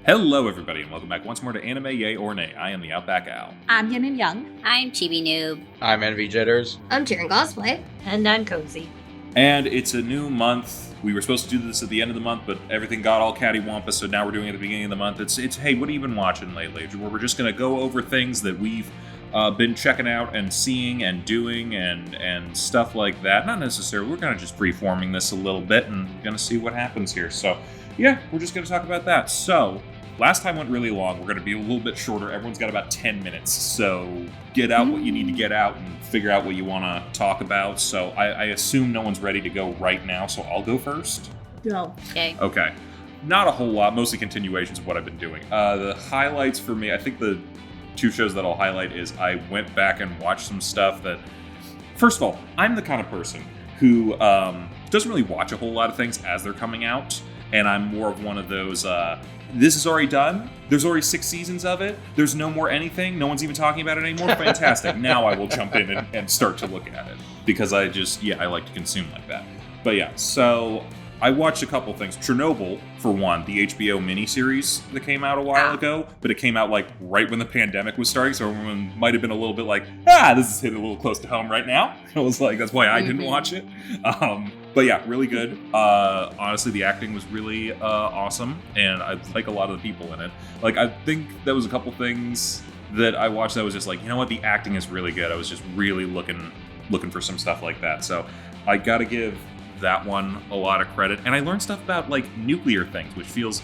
Hello, everybody, and welcome back once more to Anime Yay or Nay. I am TheOutbackAl. I'm Yin&Jung. I'm Chibi Noob. I'm Envy Jitters. I'm CheerandCosplay. And I'm Kozi. And it's a new month. We were supposed to do this at the end of the month, but everything got all cattywampus, so now we're doing it at the beginning of the month. It's hey, what have you been watching lately? Where we're just going to go over things that we've been checking out and seeing and doing and stuff like that. Not necessarily. We're kind of just freeforming this a little bit and going to see what happens here. So, yeah, we're just going to talk about that. So, last time went really long. We're going to be a little bit shorter. Everyone's got about 10 minutes. So get out what you need to get out and figure out what you want to talk about. So I assume no one's ready to go right now. So I'll go first. Go. Okay. Not a whole lot. Mostly continuations of what I've been doing. The highlights for me, I think the two shows that I'll highlight is I went back and watched some stuff that... First of all, I'm the kind of person who doesn't really watch a whole lot of things as they're coming out. And I'm more of one of those... this is already done. There's already 6 seasons of it. There's no more anything. No one's even talking about it anymore. Fantastic. Now I will jump in and start to look at it. Because I like to consume like that. But yeah, so I watched a couple things. Chernobyl, for one, the HBO miniseries that came out a while ago. But it came out like right when the pandemic was starting. So everyone might have been a little bit like, this is hitting a little close to home right now. I was like, that's why I didn't watch it. But yeah, really good. Honestly, the acting was really awesome, and I like a lot of the people in it. Like, I think there was a couple things that I watched that was just like, you know what, the acting is really good. I was just really looking for some stuff like that. So I gotta give that one a lot of credit. And I learned stuff about like nuclear things, which feels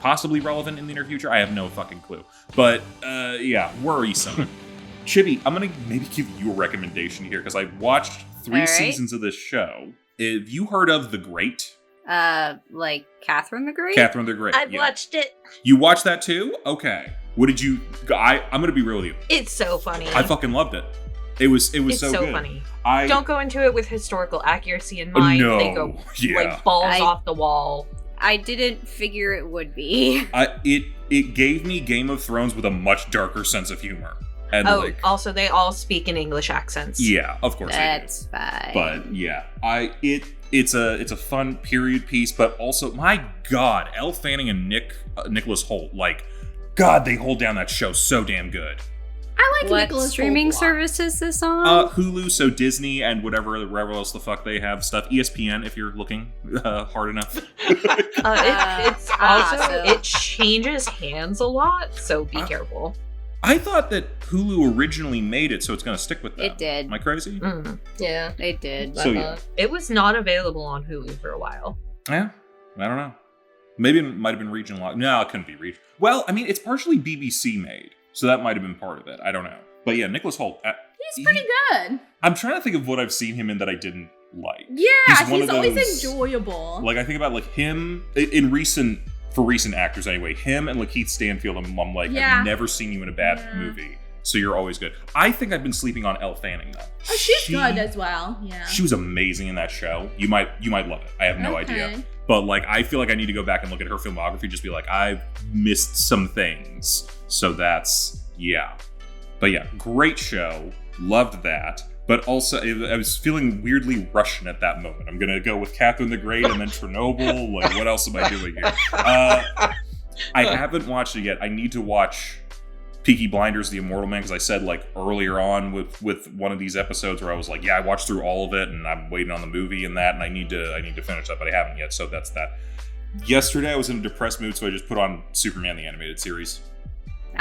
possibly relevant in the near future. I have no fucking clue. But yeah, worrisome. Chibi, I'm gonna maybe give you a recommendation here because I watched 3 seasons of this show. Have you heard of The Great? Like Catherine the Great? Catherine the Great. I've watched it. You watched that too? Okay. What did you... I'm going to be real with you. It's so funny. I fucking loved it. It was it's so good. Funny. Don't go into it with historical accuracy in mind. No. They go like balls off the wall. I didn't figure it would be. It gave me Game of Thrones with a much darker sense of humor. And also they all speak in English accents. Yeah, of course That's they do. Fine. But yeah, it's a fun period piece, but also, my God, Elle Fanning and Nicholas Hoult, like, God, they hold down that show so damn good. I like what Nicholas streaming Hoult service is this on? Hulu, so Disney and whatever else the fuck they have stuff. ESPN, if you're looking hard enough. It's also it changes hands a lot, so be careful. I thought that Hulu originally made it, so it's going to stick with that. It did. Am I crazy? Mm. Yeah, it did. So yeah, it was not available on Hulu for a while. Yeah, I don't know. Maybe it might have been regional lock. No, it couldn't be regional. Well, I mean, it's partially BBC made, so that might have been part of it. I don't know. But yeah, Nicholas Hoult. he's pretty good. I'm trying to think of what I've seen him in that I didn't like. Yeah, he's always enjoyable. Like, I think about like him in recent actors anyway, him and Lakeith Stanfield, I'm like, I've never seen you in a bad movie, so you're always good. I think I've been sleeping on Elle Fanning though. Oh, she's good as well. Yeah, she was amazing in that show. You might love it. I have no idea, but like, I feel like I need to go back and look at her filmography, just be like, I've missed some things. So that's but yeah, great show, loved that. But also, I was feeling weirdly Russian at that moment. I'm going to go with Catherine the Great and then Chernobyl. Like, what else am I doing here? I haven't watched it yet. I need to watch Peaky Blinders, The Immortal Man, because I said, like, earlier on with one of these episodes where I was like, I watched through all of it, and I'm waiting on the movie and that, and I need to finish that, but I haven't yet, so that's that. Yesterday, I was in a depressed mood, so I just put on Superman, the animated series.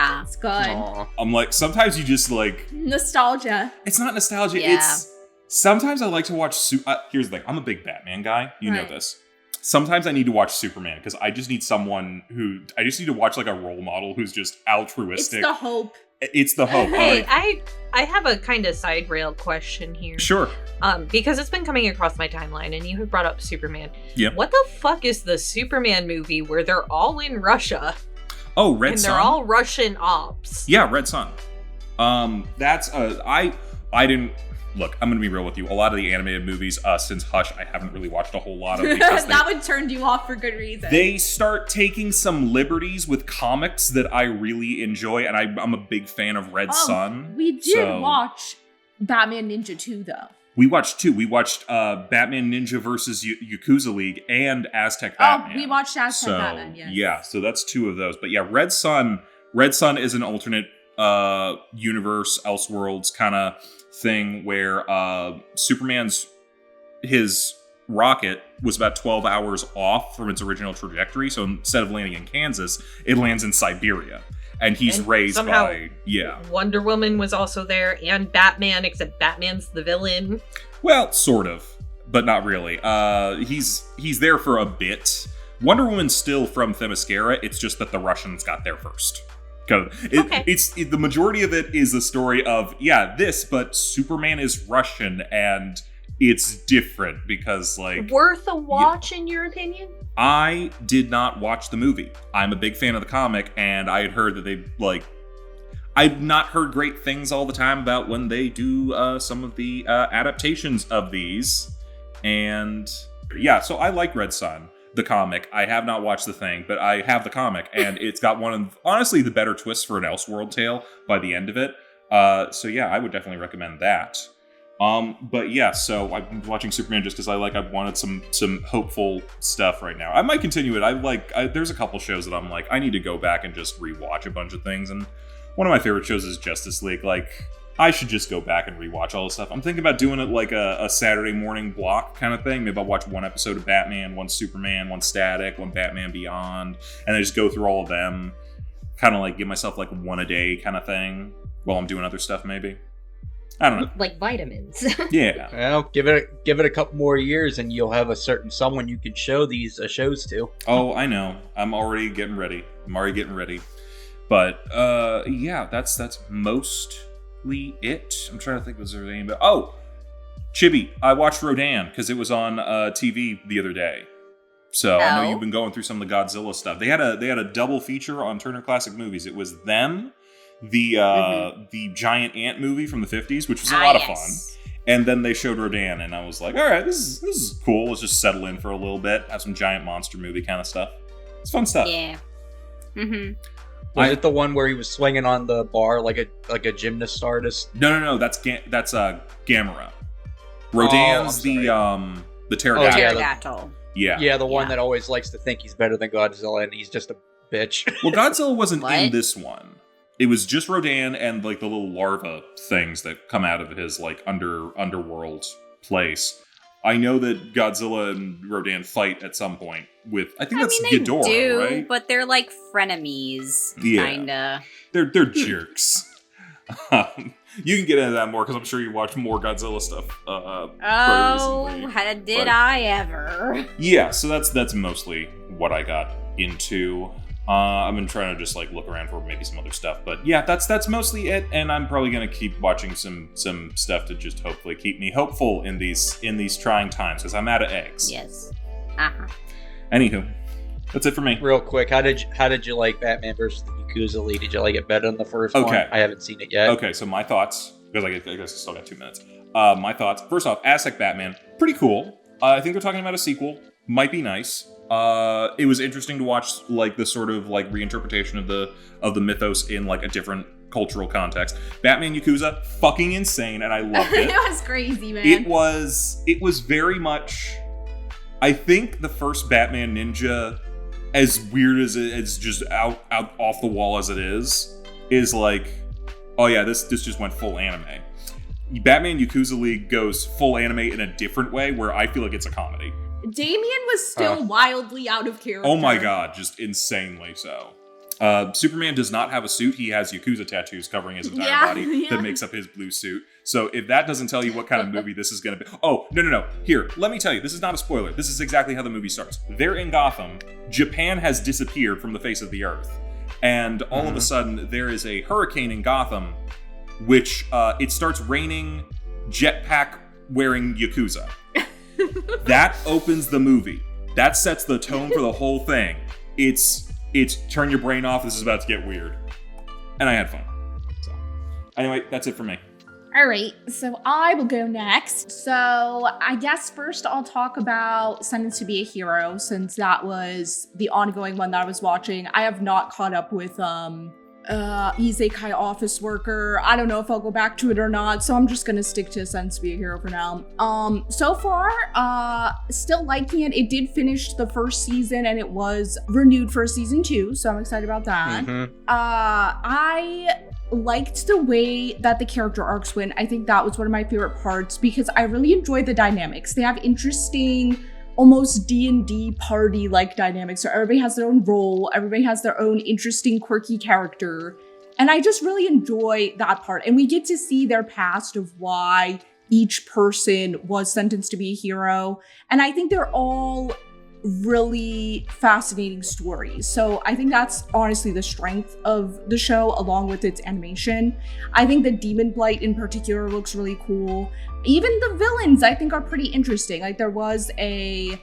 It's good. Aww. I'm like, sometimes you just like... Nostalgia. It's not nostalgia, Yeah. it's... Sometimes I like to watch... here's the thing, I'm a big Batman guy, you know this. Sometimes I need to watch Superman, because I just need someone who... I just need to watch like a role model who's just altruistic. It's the hope. It's the hope. Hey, I have a kind of side rail question here. Sure. Because it's been coming across my timeline, and you have brought up Superman. Yep. What the fuck is the Superman movie where they're all in Russia? Oh, Red and Sun? they're all Russian ops. Yeah, Red Sun. That's... I didn't... Look, I'm going to be real with you. A lot of the animated movies, since Hush, I haven't really watched a whole lot of. That would turn you off for good reason. They start taking some liberties with comics that I really enjoy, and I'm a big fan of Red Sun. We did watch Batman Ninja 2, though. We watched two. We watched Batman Ninja versus Yakuza League and Aztec Batman. Oh, we watched Aztec Batman, yes. Yeah, so that's two of those. But yeah, Red Sun is an alternate universe, Elseworlds kind of thing where his rocket was about 12 hours off from its original trajectory. So instead of landing in Kansas, it lands in Siberia. And he's raised by, Wonder Woman was also there, and Batman, except Batman's the villain. Well, sort of, but not really. He's there for a bit. Wonder Woman's still from Themyscira, it's just that the Russians got there first. The majority of it is the story of, but Superman is Russian, and it's different because, like... Worth a watch, in your opinion? I did not watch the movie. I'm a big fan of the comic, and I had heard that I've not heard great things all the time about when they do some of the adaptations of these. And yeah, so I like Red Sun, the comic. I have not watched the thing, but I have the comic, and it's got one of, honestly, the better twists for an Elseworld tale by the end of it. So yeah, I would definitely recommend that. But yeah, so I've been watching Superman just because I wanted some hopeful stuff right now. I might continue it. There's a couple shows that I'm like, I need to go back and just rewatch a bunch of things. And one of my favorite shows is Justice League. Like, I should just go back and rewatch all this stuff. I'm thinking about doing it like a Saturday morning block kind of thing. Maybe I'll watch one episode of Batman, one Superman, one Static, one Batman Beyond, and I just go through all of them. Kind of like give myself like one a day kind of thing while I'm doing other stuff maybe. I don't know. Like vitamins. Yeah. Well, give it a couple more years and you'll have a certain someone you can show these shows to. Oh, I know. I'm already getting ready. But yeah, that's mostly it. I'm trying to think, was there anything? Oh, Chibi, I watched Rodan because it was on TV the other day. So I know you've been going through some of the Godzilla stuff. They had a double feature on Turner Classic Movies. It was them, the giant ant movie from the 50s, which was a lot of fun. And then they showed Rodan, and I was like, all right, this is cool. Let's just settle in for a little bit, have some giant monster movie kind of stuff. It's fun stuff. Yeah. Mm-hmm. Was it the one where he was swinging on the bar like a gymnast artist? No. That's Gamera. Rodan's the pterodactyl. Pterodactyl. Yeah, the one that always likes to think he's better than Godzilla, and he's just a bitch. Well, Godzilla wasn't in this one. It was just Rodan and like the little larva things that come out of his like underworld place. I know that Godzilla and Rodan fight at some point with, I think that's Ghidorah, right? But they're like frenemies, kinda. They're jerks. You can get into that more because I'm sure you watch more Godzilla stuff. Did I ever? Yeah, so that's mostly what I got into. I've been trying to just like look around for maybe some other stuff, but yeah, that's mostly it. And I'm probably gonna keep watching some stuff to just hopefully keep me hopeful in these trying times because I'm out of eggs. Yes. Anywho, that's it for me. Real quick, how did you like Batman versus the Yakuza League? Did you like it better than the first one? I haven't seen it yet. Okay, so my thoughts, because I guess I still got 2 minutes. My thoughts. First off, Aztec Batman, pretty cool. I think they're talking about a sequel. Might be nice. It was interesting to watch like the sort of like reinterpretation of the mythos in like a different cultural context. Batman Yakuza, fucking insane, and I loved it. It was crazy, man. It was very much. I think the first Batman Ninja, as weird as it's just out off the wall as it is like, oh yeah, this just went full anime. Batman Yakuza League goes full anime in a different way, where I feel like it's a comedy. Damien was still wildly out of character. Oh my god, just insanely so. Superman does not have a suit. He has Yakuza tattoos covering his entire body that makes up his blue suit. So if that doesn't tell you what kind of movie this is going to be... Oh, no. Here, let me tell you. This is not a spoiler. This is exactly how the movie starts. They're in Gotham. Japan has disappeared from the face of the earth. And all of a sudden, there is a hurricane in Gotham, which it starts raining jetpack-wearing Yakuza. That opens the movie. That sets the tone for the whole thing. It's turn your brain off, this is about to get weird. And I had fun. So anyway, that's it for me. All right, so I will go next. So I guess first I'll talk about Sentenced to Be a Hero, since that was the ongoing one that I was watching. I have not caught up with isekai office worker. I don't know if I'll go back to it or not, so I'm just gonna stick to Sense to be a Hero for now. So far, still liking it. It did finish the first season and it was renewed for season 2, so I'm excited about that. I liked the way that the character arcs went. I think that was one of my favorite parts because I really enjoyed the dynamics. They have interesting, almost D&D party-like dynamics. So everybody has their own role, everybody has their own interesting, quirky character. And I just really enjoy that part. And we get to see their past of why each person was sentenced to be a hero. And I think they're all really fascinating stories. So I think that's honestly the strength of the show, along with its animation. I think the Demon Blight in particular looks really cool. Even the villains I think are pretty interesting. Like there was I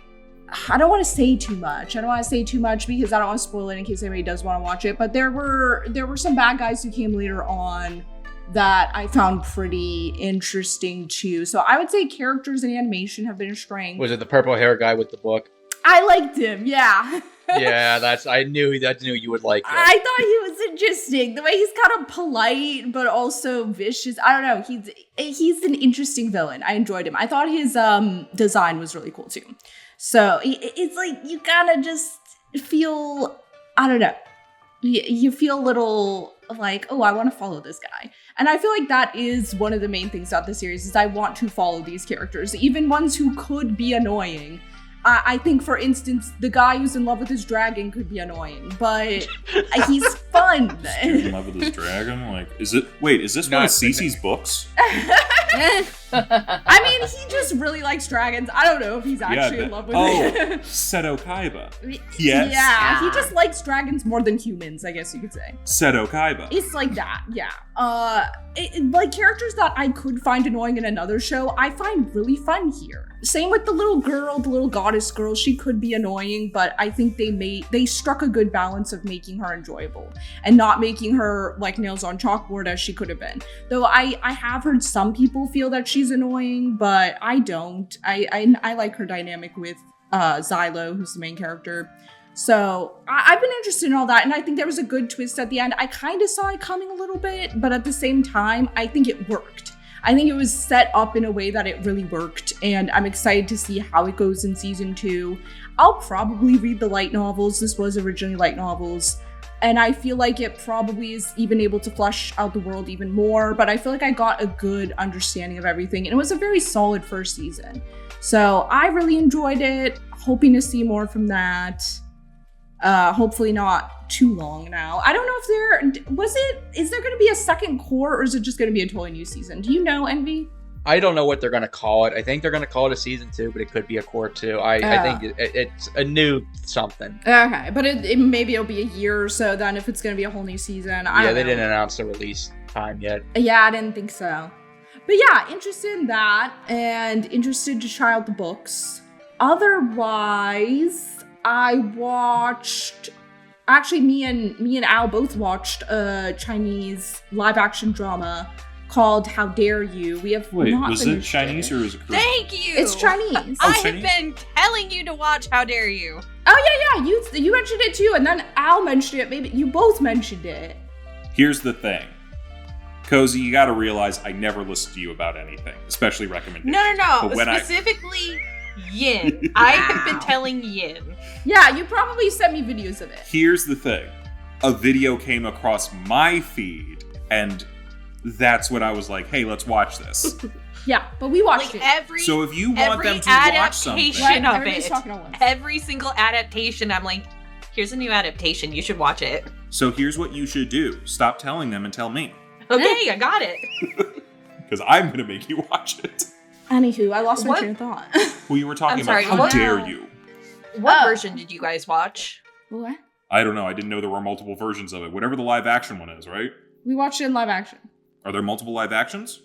don't want to say too much because I don't want to spoil it in case anybody does want to watch it, but there were some bad guys who came later on that I found pretty interesting too. So I would say characters and animation have been a strength. Was it the purple hair guy with the book? I liked him, yeah. Yeah, I knew you would like him. I thought he was interesting. The way he's kind of polite, but also vicious. I don't know. He's an interesting villain. I enjoyed him. I thought his design was really cool too. So it's like you kind of just feel, I don't know. You feel a little like, oh, I want to follow this guy. And I feel like that is one of the main things about the series is I want to follow these characters, even ones who could be annoying. I think, for instance, the guy who's in love with his dragon could be annoying, but he's fun. In love with his dragon? Like, is this one of Cece's books? I mean, he just really likes dragons. I don't know if he's actually in love with it. Seto Kaiba. Yes. Yeah, he just likes dragons more than humans, I guess you could say. Seto Kaiba. It's like that, yeah. Like characters that I could find annoying in another show, I find really fun here. Same with the little goddess girl. She could be annoying, but I think they struck a good balance of making her enjoyable and not making her like nails on chalkboard as she could have been. Though I have heard some people feel that she's annoying, but I don't. I like her dynamic with Xylo, who's the main character. So I've been interested in all that, and I think there was a good twist at the end. I kind of saw it coming a little bit, but at the same time, I think it worked. I think it was set up in a way that it really worked, and I'm excited to see how it goes in season 2. I'll probably read the light novels. This was originally light novels, and I feel like it probably is even able to flesh out the world even more, but I feel like I got a good understanding of everything, and it was a very solid first season. So I really enjoyed it, hoping to see more from that. Hopefully not too long now. I don't know if is there going to be a second core, or is it just going to be a totally new season? Do you know, Envy? I don't know what they're going to call it. I think they're going to call it a season 2, but it could be a core 2. I think it's a new something. Okay, but maybe it'll be a year or so then if it's going to be a whole new season. I don't know. They didn't announce the release time yet. Yeah, I didn't think so. But yeah, interested in that and interested to try out the books. Otherwise, I watched. Actually, me and Al both watched a Chinese live-action drama called How Dare You. We have not was it Chinese or is it Korean? Thank you! It's Chinese. I have been telling you to watch How Dare You. Oh, yeah. You mentioned it too, and then Al mentioned it. Maybe you both mentioned it. Here's the thing. Kozi, you gotta realize I never listen to you about anything, especially recommendations. No. Specifically, Yin. I have been telling Yin. Yeah, you probably sent me videos of it. Here's the thing. A video came across my feed, and that's when I was like, hey, let's watch this. Yeah, but we watched it. So if you want them to watch something... Every single adaptation, I'm like, here's a new adaptation, you should watch it. So here's what you should do. Stop telling them and tell me. Okay, I got it. Because I'm going to make you watch it. Anywho, I lost my train of thought. Well, you were talking about How Dare You. What version did you guys watch? What? I don't know. I didn't know there were multiple versions of it. Whatever the live action one is, right? We watched it in live action. Are there multiple live actions?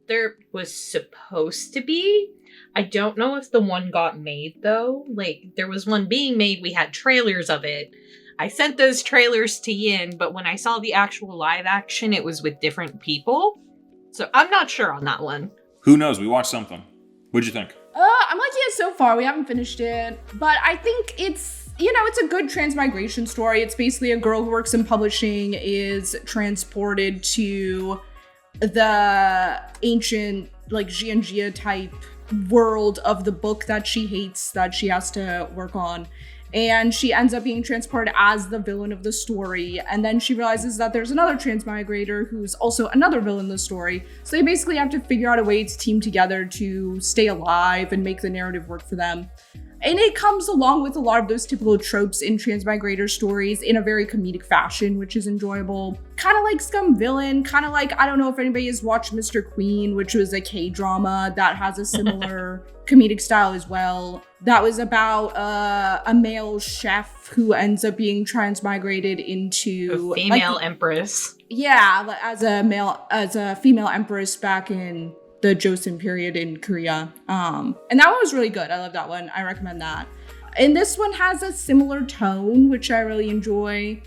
There was supposed to be. I don't know if the one got made, though. Like, there was one being made. We had trailers of it. I sent those trailers to Yin, but when I saw the actual live action, it was with different people. So I'm not sure on that one. Who knows? We watched something. What'd you think? I'm liking it so far. We haven't finished it, but I think it's it's a good transmigration story. It's basically a girl who works in publishing is transported to the ancient, like, Yin&Jung type world of the book that she hates, that she has to work on. And she ends up being transported as the villain of the story. And then she realizes that there's another transmigrator who's also another villain in the story. So they basically have to figure out a way to team together to stay alive and make the narrative work for them. And it comes along with a lot of those typical tropes in transmigrator stories in a very comedic fashion, which is enjoyable. Kind of like Scum Villain, kind of like, I don't know if anybody has watched Mr. Queen, which was a K-drama that has a similar comedic style as well. That was about a male chef who ends up being transmigrated into a female empress. Yeah, as a female empress back in the Joseon period in Korea. And that one was really good. I love that one. I recommend that. And this one has a similar tone, which I really enjoy.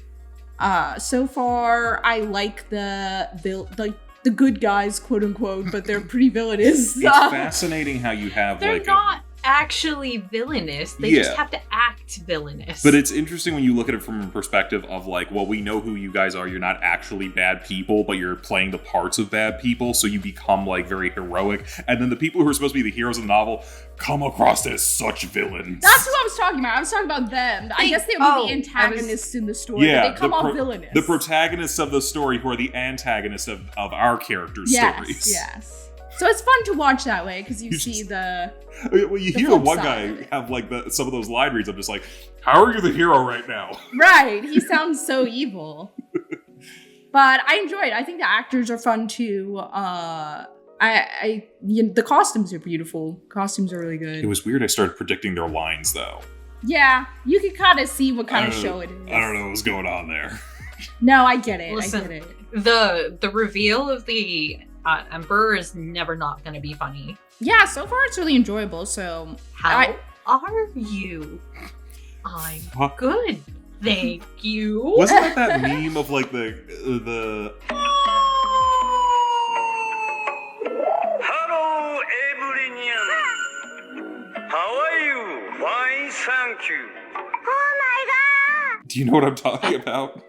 So far, I like the good guys, quote unquote, but they're pretty villainous. It's fascinating how you have They're not actually villainous. They just have to act villainous. But it's interesting when you look at it from a perspective of like, well, we know who you guys are. You're not actually bad people, but you're playing the parts of bad people. So you become like very heroic. And then the people who are supposed to be the heroes of the novel come across as such villains. That's what I was talking about. I was talking about them. I guess they would be the antagonists in the story. Yeah, but they come off villainous. The protagonists of the story who are the antagonists of our characters' stories. Yes. So it's fun to watch that way because you see the. Well, you hear one guy have like some of those line reads. I'm just like, how are you the hero right now? Right. He sounds so evil. But I enjoy it. I think the actors are fun too. The costumes are beautiful. Costumes are really good. It was weird. I started predicting their lines though. Yeah, you can kind of see what kind of show it is. I don't know what's going on there. No, I get it. Listen, I get it. The reveal of the Emperor is never not going to be funny. Yeah, so far it's really enjoyable. So how are you? I'm good, thank you. Wasn't that meme of like the Hello, everyone. How are you? Fine, thank you. Do you know what I'm talking about?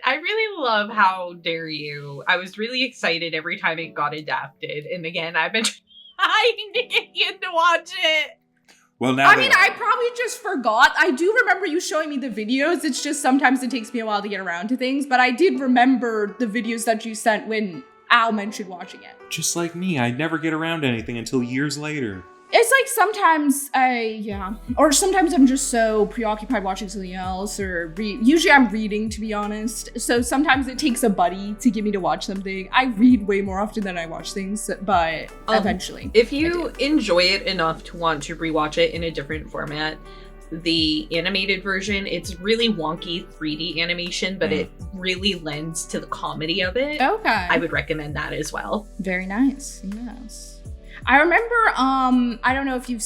I really love How Dare You. I was really excited every time it got adapted. And again, I've been trying to get you to watch it. Well, now I probably just forgot. I do remember you showing me the videos. It's just sometimes it takes me a while to get around to things. But I did remember the videos that you sent when Al mentioned watching it. Just like me, I never get around to anything until years later. It's like sometimes or sometimes I'm just so preoccupied watching something else, or usually I'm reading, to be honest. So sometimes it takes a buddy to get me to watch something. I read way more often than I watch things, but eventually. If you enjoy it enough to want to rewatch it in a different format, the animated version, it's really wonky 3D animation, but it really lends to the comedy of it. Okay. I would recommend that as well. Very nice. Yes. I remember, I don't know if you've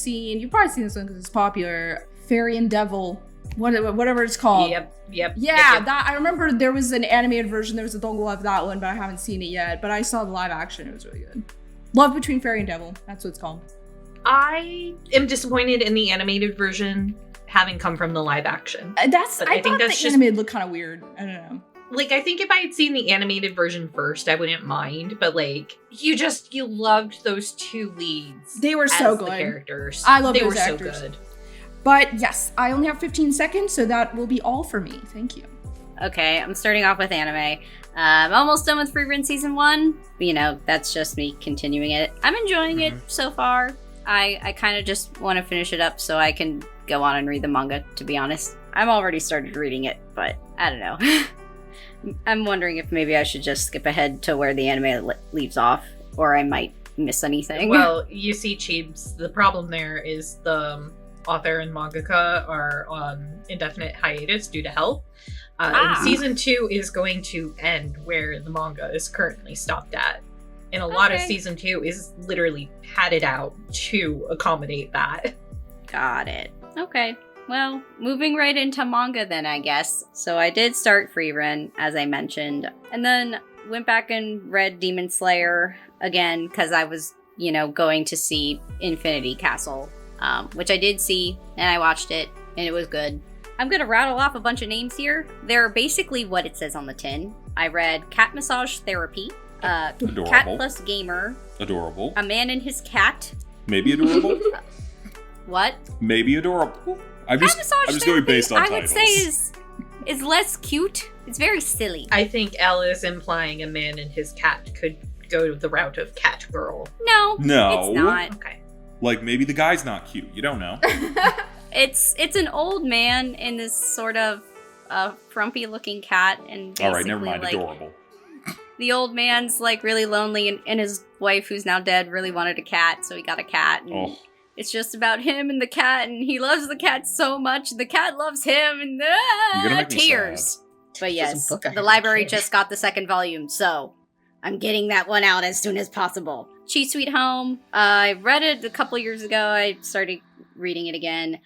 probably seen this one because it's popular, Fairy and Devil, whatever it's called. Yep. Yeah, that I remember there was an animated version, there was a dongle of that one, but I haven't seen it yet, but I saw the live action, it was really good. Love Between Fairy and Devil, that's what it's called. I am disappointed in the animated version having come from the live action. I thought the animated looked kind of weird, I don't know. Like, I think if I had seen the animated version first, I wouldn't mind. But, like, you loved those two leads. They were so good. The characters. I love those those actors. They were so good. But, yes, I only have 15 seconds, so that will be all for me. Thank you. Okay, I'm starting off with anime. I'm almost done with Free Run Season 1. That's just me continuing it. I'm enjoying it so far. I kind of just want to finish it up so I can go on and read the manga, to be honest. I'm already started reading it, but I don't know. I'm wondering if maybe I should just skip ahead to where the anime leaves off, or I might miss anything. Well, you see, Cheebs, the problem there is the author and mangaka are on indefinite hiatus due to health. And season 2 is going to end where the manga is currently stopped at. And a lot of season 2 is literally padded out to accommodate that. Got it. Okay. Well, moving right into manga then, I guess. So I did start Free Run, as I mentioned, and then went back and read Demon Slayer again, because I was, going to see Infinity Castle which I did see, and I watched it, and it was good. I'm gonna rattle off a bunch of names here. They're basically what it says on the tin. I read Cat Massage Therapy, Adorable. Cat Plus Gamer, Adorable. A Man and His Cat. Maybe adorable? What? Maybe adorable. I'm Cat just Massage going Therapy, based on I titles. would say is less cute. It's very silly. I think Elle is implying A Man and His Cat could go the route of cat girl. No, No. it's not. Okay. Like, maybe the guy's not cute. You don't know. It's an old man in this sort of frumpy looking cat, and basically, All right, never mind. like, Adorable. the old man's like really lonely, and his wife, who's now dead, really wanted a cat, so he got a cat. And Oh. it's just about him and the cat, and he loves the cat so much, the cat loves him, and You're gonna make me tears. But yes, the library just got the second volume, so I'm getting that one out as soon as possible. Cheat Sweet Home. I read it a couple years ago. I started reading it again.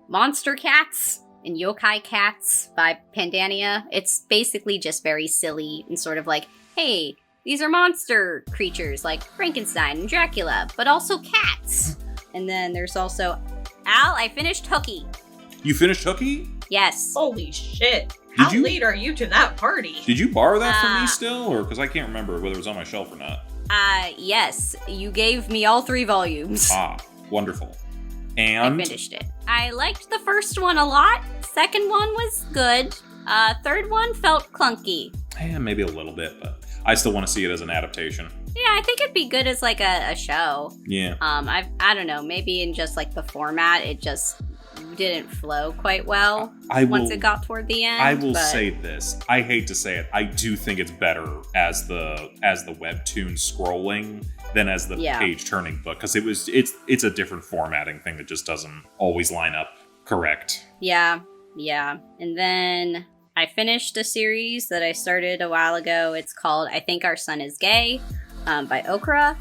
Monster Cats and Yokai Cats by Pandania. It's basically just very silly and sort of like, hey, these are monster creatures like Frankenstein and Dracula, but also cats. And then there's also Al, I finished Hooky. You finished Hooky? Yes. Holy shit. Did How you- late are you to that party? Did you borrow that from me still? Or because I can't remember whether it was on my shelf or not. Yes. You gave me all 3 volumes. Ah, wonderful. I And finished it. I liked the first one a lot. Second one was good. Third one felt clunky. maybe a little bit, but I still want to see it as an adaptation. Yeah, I think it'd be good as like a show. Yeah. I don't know, maybe in just like the format, it just didn't flow quite well once it got toward the end. I will but say this. I hate to say it. I do think it's better as the webtoon scrolling than as the page turning book, because it's a different formatting thing that just doesn't always line up correct. Yeah. And then I finished a series that I started a while ago. It's called I Think Our Son Is Gay by Okra.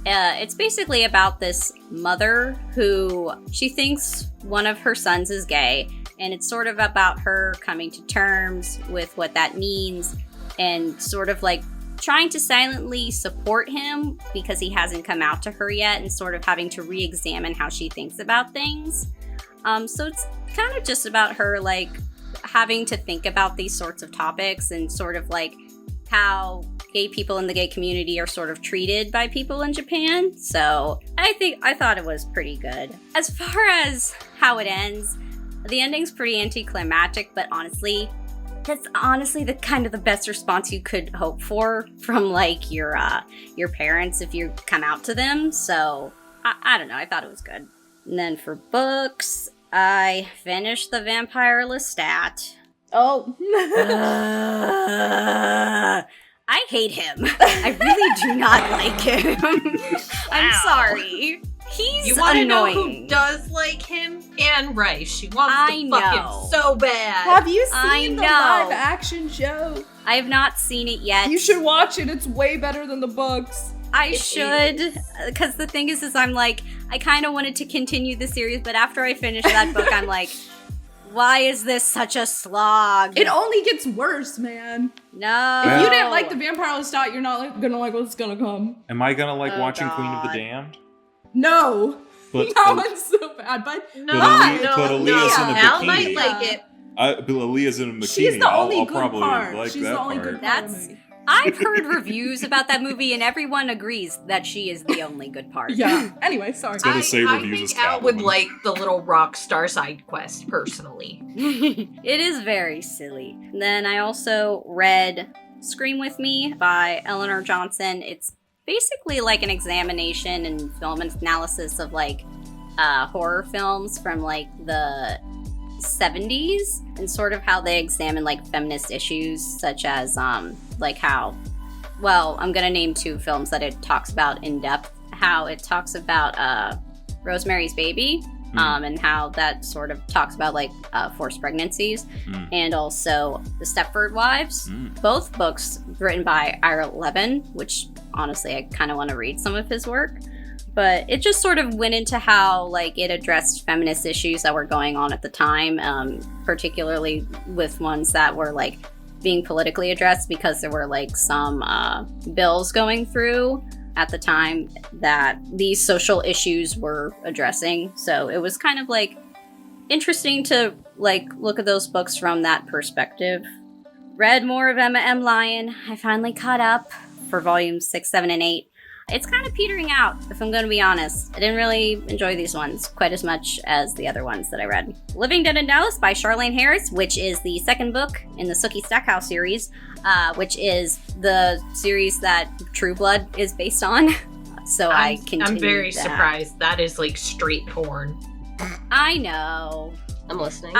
It's basically about this mother who she thinks one of her sons is gay, and it's sort of about her coming to terms with what that means and sort of like trying to silently support him because he hasn't come out to her yet, and sort of having to re-examine how she thinks about things. So it's kind of just about her like having to think about these sorts of topics and sort of like how gay people in the gay community are sort of treated by people in Japan. So I thought it was pretty good. As far as how it ends, the ending's pretty anticlimactic, but honestly, that's honestly the kind of the best response you could hope for from like your parents if you come out to them. So I don't know, I thought it was good. And then for books, I finished The Vampire Lestat. Oh. I hate him. I really do not like him. I'm sorry. He's You want to know annoying. who does like him? Anne Rice. She wants I to fuck know. him so bad. Have you I seen the know. live action show? I have not seen it yet. You should watch it. It's way better than the books. I It should, because the thing is I'm like, I kind of wanted to continue the series, but after I finished that book, I'm like, why is this such a slog? It only gets worse, man. No. If you didn't like The Vampire Lestat, you're not gonna like what's gonna come. Am I gonna like Oh, watching Queen of God. the Damned? No. But That one's so bad, but No, but Aaliyah's in a Al bikini. might like it. But Aaliyah's in a bikini. she's the only I'll good probably part. like She's that the only part. good part of the That's- movie. I've heard reviews about that movie, and everyone agrees that she is the only good part. Yeah. Anyway, sorry. It's gonna say I reviews think as Al would Catwoman. like the little rock star side quest, personally. It is very silly. Then I also read Scream With Me by Eleanor Johnson. It's basically like an examination and film analysis of like horror films from like the 70s and sort of how they examine like feminist issues such as like how, well, I'm gonna name 2 films that it talks about in depth. How it talks about Rosemary's Baby, and how that sort of talks about like forced pregnancies, and also The Stepford Wives. Both books written by Ira Levin, which honestly I kind of want to read some of his work. But it just sort of went into how like it addressed feminist issues that were going on at the time, particularly with ones that were like being politically addressed because there were like some bills going through at the time that these social issues were addressing. So it was kind of like interesting to like look at those books from that perspective. Read more of Emma M. Lyon. I finally caught up for volumes 6, 7, and 8. It's kind of petering out, if I'm going to be honest. I didn't really enjoy these ones quite as much as the other ones that I read. Living Dead in Dallas by Charlaine Harris, which is the second book in the Sookie Stackhouse series, which is the series that True Blood is based on. So I continue I'm very that. surprised. That is like straight porn. I know. I'm listening.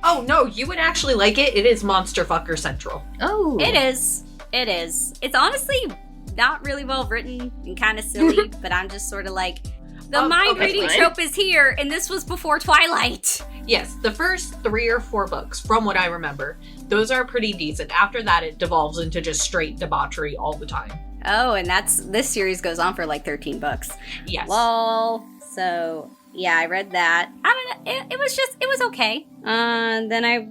Oh no, you would actually like it. It is Monster Fucker Central. Oh. It is. It is. It's honestly not really well written and kind of silly, but I'm just sort of like, the mind reading trope is here, and this was before Twilight. Yes, the first 3 or 4 books, from what I remember, those are pretty decent. After that, it devolves into just straight debauchery all the time. Oh, and this series goes on for like 13 books. Yes. Lol. So yeah, I read that. I don't know. It was okay. Then I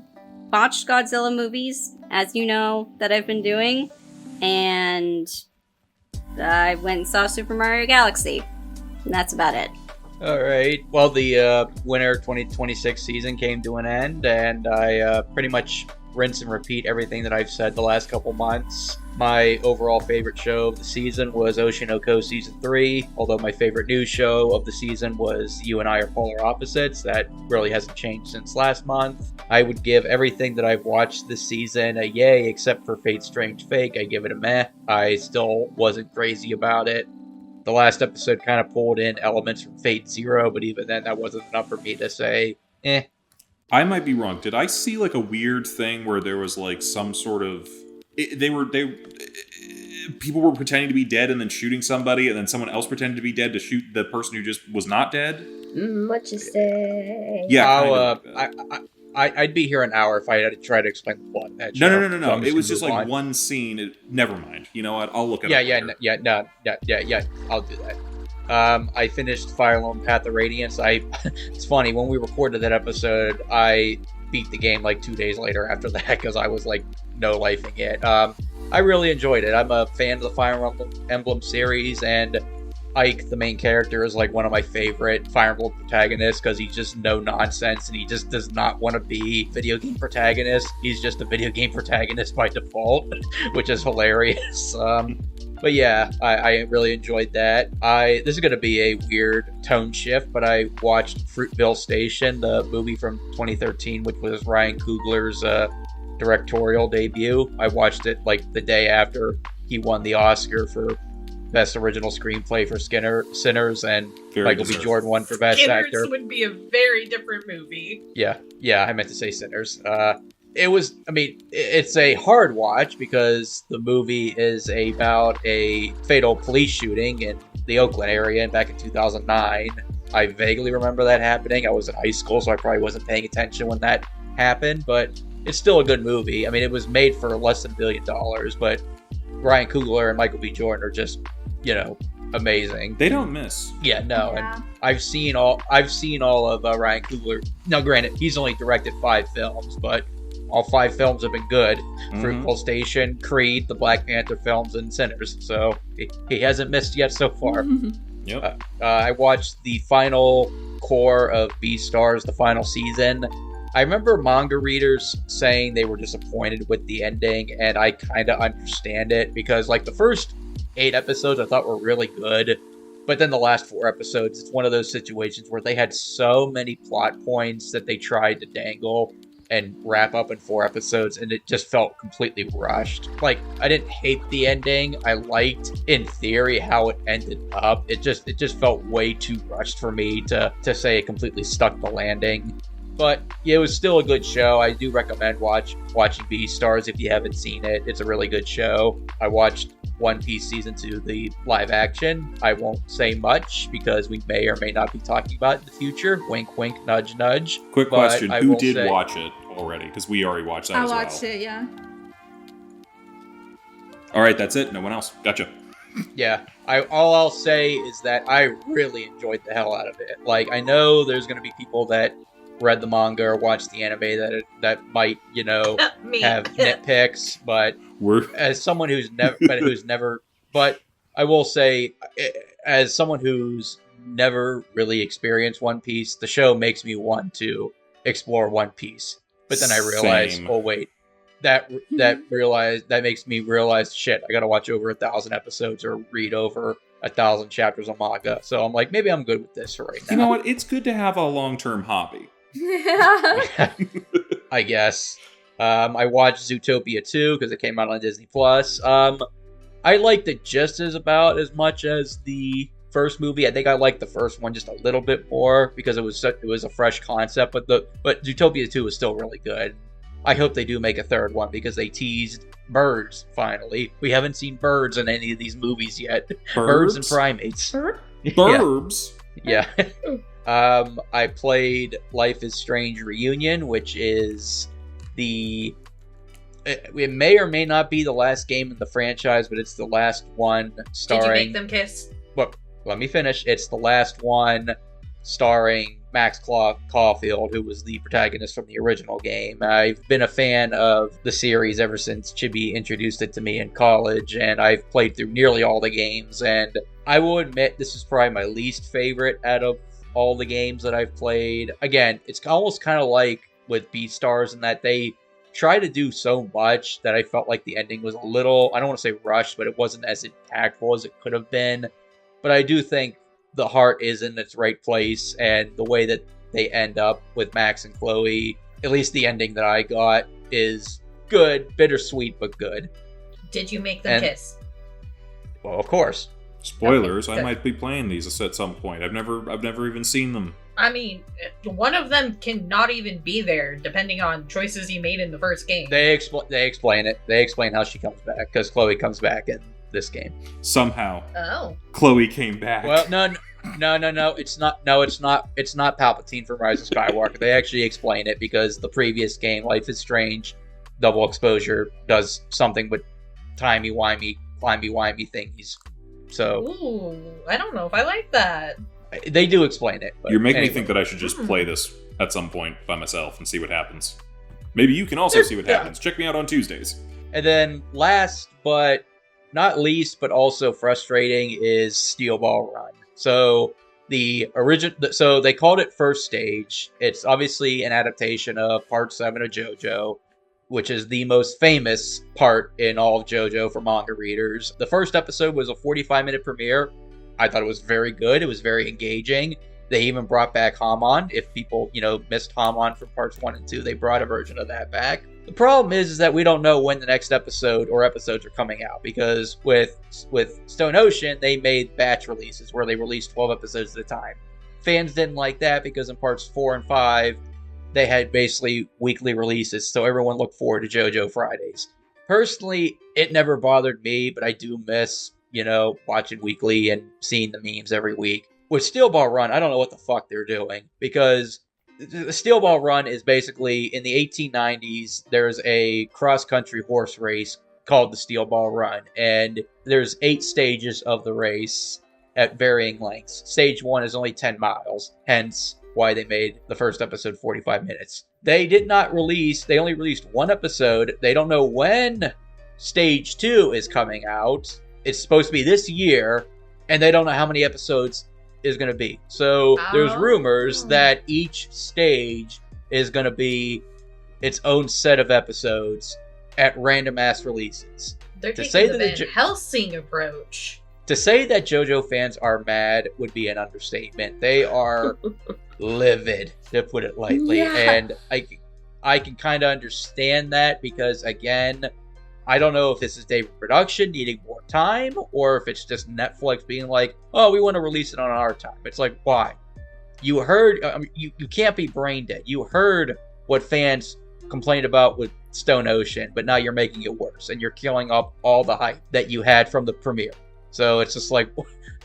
watched Godzilla movies, as you know, that I've been doing, and I went and saw Super Mario Galaxy. And that's about it. All right. Well, the winter 2026 season came to an end, and I pretty much rinse and repeat everything that I've said the last couple months. My overall favorite show of the season was Oshinoko Season 3, although my favorite new show of the season was You and I Are Polar Opposites. That really hasn't changed since last month. I would give everything that I've watched this season a yay, except for Fate Strange Fake. I give it a meh. I still wasn't crazy about it. The last episode kind of pulled in elements from Fate Zero, but even then that wasn't enough for me to say, eh. I might be wrong. Did I see like a weird thing where there was like some sort of people were pretending to be dead and then shooting somebody, and then someone else pretended to be dead to shoot the person who just was not dead? What you say? Yeah. I'd be here an hour if I had to try to explain the plot of that show. No. It was just like one scene. Never mind. You know what? I'll look it up. Yeah. I'll do that. I finished Fire Emblem Path of Radiance. It's funny, when we recorded that episode, I beat the game like 2 days later after that because I was like no-lifing it. I really enjoyed it. I'm a fan of the Fire Emblem series, and Ike, the main character, is like one of my favorite Fire Emblem protagonists because he's just no nonsense and he just does not want to be a video game protagonist. He's just a video game protagonist by default, which is hilarious. But yeah, I really enjoyed that. This is going to be a weird tone shift, but I watched Fruitville Station, the movie from 2013, which was Ryan Coogler's directorial debut. I watched it like the day after he won the Oscar for Best Original Screenplay for Sinners, and Michael B. Jordan won for Best Actor. Sinners would be a very different movie. Yeah, I meant to say Sinners. It's a hard watch because the movie is about a fatal police shooting in the Oakland area back in 2009. I vaguely remember that happening. I was in high school, so I probably wasn't paying attention when that happened, but it's still a good movie. I mean, it was made for less than $1 billion, but Ryan Coogler and Michael B. Jordan are just, amazing. They don't miss. Yeah, no. Yeah. And I've seen all of Ryan Coogler. Now, granted, he's only directed 5 films, but all 5 films have been good. Fruitville Station, Creed, the Black Panther films, and Sinners. So he hasn't missed yet so far. Yep. I watched the final core of Beastars, the final season. I remember manga readers saying they were disappointed with the ending, and I kind of understand it because, like, the first 8 episodes I thought were really good, but then the last 4 episodes, it's one of those situations where they had so many plot points that they tried to dangle and wrap up in 4 episodes, and it just felt completely rushed. Like, I didn't hate the ending. I liked, in theory, how it ended up. It just felt way too rushed for me to say it completely stuck the landing. But yeah, it was still a good show. I do recommend watching Beastars if you haven't seen it. It's a really good show. I watched One Piece Season 2, the live action. I won't say much because we may or may not be talking about it in the future. Wink, wink, nudge, nudge. Quick question. Who did watch it already? Because we already watched that as well. I watched it, yeah. All right, that's it. No one else. Gotcha. Yeah. All I'll say is that I really enjoyed the hell out of it. Like, I know there's going to be people that read the manga or watched the anime that might, have nitpicks, but as someone who's never, but I will say, as someone who's never really experienced One Piece, the show makes me want to explore One Piece. But then I realized, Same. oh wait, that makes me realize, shit, I gotta watch over 1,000 episodes or read over 1,000 chapters of manga. So I'm like, maybe I'm good with this for right now. You know what? It's good to have a long-term hobby. I guess. I watched Zootopia 2 because it came out on Disney Plus. I liked it just about as much as the first movie. I think I liked the first one just a little bit more because it was a fresh concept. But Zootopia 2 was still really good. I hope they do make a third one because they teased birds finally. We haven't seen birds in any of these movies yet. Birds and primates. Burbs. Yeah. I played Life is Strange Reunion, which is it may or may not be the last game in the franchise, but it's the last one starring... Did you make them kiss? Well, let me finish. It's the last one starring Max Caulfield, who was the protagonist from the original game. I've been a fan of the series ever since Chibi introduced it to me in college, and I've played through nearly all the games, and I will admit this is probably my least favorite out of all the games that I've played. Again, it's almost kind of like with Beastars in that they try to do so much that I felt like the ending was a little, I don't want to say rushed, but it wasn't as impactful as it could have been. But I do think the heart is in its right place, and the way that they end up with Max and Chloe, at least the ending that I got, is good, bittersweet, but good. Did you make them kiss? Well, of course. Spoilers, Okay, I might be playing these at some point. I've never even seen them. I mean, one of them can not even be there, depending on choices you made in the first game. They explain it. They explain how she comes back, because Chloe comes back in this game. Somehow. Oh. Chloe came back. Well, no. It's not Palpatine from Rise of Skywalker. They actually explain it because the previous game, Life is Strange, Double Exposure, does something with timey-wimey, climby-wimey thingies. So... Ooh, I don't know if I like that. They do explain it. But You're making anyway. me think that I should just play this at some point by myself and see what happens. Maybe you can also see what happens. Check me out on Tuesdays. And then last but not least, but also frustrating, is Steel Ball Run. So they called it First Stage. It's obviously an adaptation of Part 7 of JoJo, which is the most famous part in all of JoJo for manga readers. The first episode was a 45-minute premiere. I thought it was very good. It was very engaging. They even brought back Hamon. If people, missed Hamon from parts 1 and 2, they brought a version of that back. The problem is that we don't know when the next episode or episodes are coming out, because with Stone Ocean, they made batch releases where they released 12 episodes at a time. Fans didn't like that because in parts 4 and 5, they had basically weekly releases, so everyone looked forward to JoJo Fridays. Personally, it never bothered me, but I do miss watching weekly and seeing the memes every week. With Steel Ball Run, I don't know what the fuck they're doing, because the Steel Ball Run is basically, in the 1890s, there's a cross-country horse race called the Steel Ball Run, and there's 8 stages of the race at varying lengths. Stage 1 is only 10 miles, hence why they made the first episode 45 minutes. They only released 1 episode. They don't know when Stage 2 is coming out. It's supposed to be this year, and they don't know how many episodes is going to be. So there's rumors that each stage is going to be its own set of episodes at random ass releases. They're taking the Van Helsing approach. To say that JoJo fans are mad would be an understatement. They are livid, to put it lightly. Yeah. And I can kind of understand that because, again, I don't know if this is David Production needing more time, or if it's just Netflix being like, oh, we want to release it on our time. It's like, why? You heard, you can't be brain dead. You heard what fans complained about with Stone Ocean, but now you're making it worse, and you're killing up all the hype that you had from the premiere. So it's just like,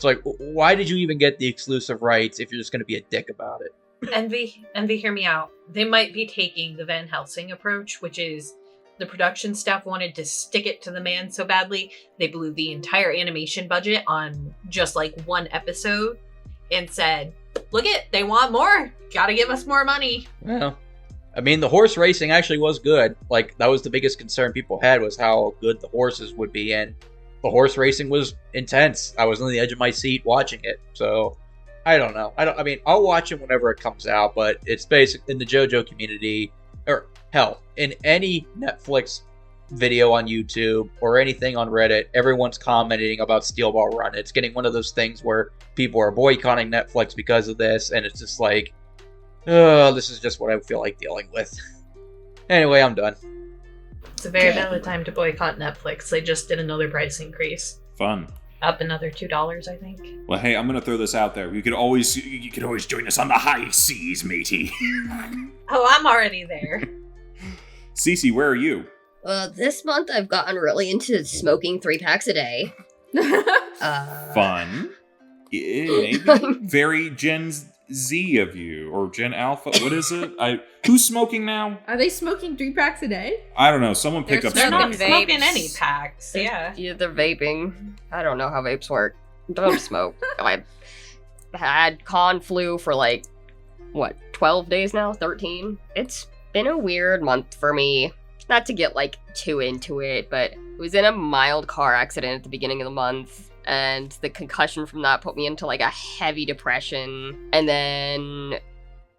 why did you even get the exclusive rights if you're just going to be a dick about it? Envy, hear me out. They might be taking the Van Helsing approach, which is the production staff wanted to stick it to the man so badly, they blew the entire animation budget on just like 1 episode and said, look it, they want more. Gotta give us more money. Well, I mean, the horse racing actually was good. Like, that was the biggest concern people had, was how good the horses would be. And the horse racing was intense. I was on the edge of my seat watching it. So I don't know. I mean, I'll watch it whenever it comes out, but it's basic in the JoJo community, or hell, in any Netflix video on YouTube or anything on Reddit, everyone's commenting about Steel Ball Run. It's getting one of those things where people are boycotting Netflix because of this, and it's just like, oh, this is just what I feel like dealing with. Anyway, I'm done. It's a very valid time to boycott Netflix. They just did another price increase. Fun. Up another $2, I think. Well, hey, I'm gonna throw this out there. You could always join us on the high seas, matey. Oh, I'm already there. Cece, where are you? This month I've gotten really into smoking 3 packs a day. Fun. Maybe. Very Gen Z of you, or Gen Alpha. What is it? Who's smoking now? Are they smoking 3 packs a day? I don't know. Someone picked up. They're Smoke. not smoking any packs. Yeah. They're vaping. I don't know how vapes work. Don't smoke. I had con flu for 12 days now? 13? It's been a weird month for me. Not to get too into it, but I was in a mild car accident at the beginning of the month, and the concussion from that put me into a heavy depression. And then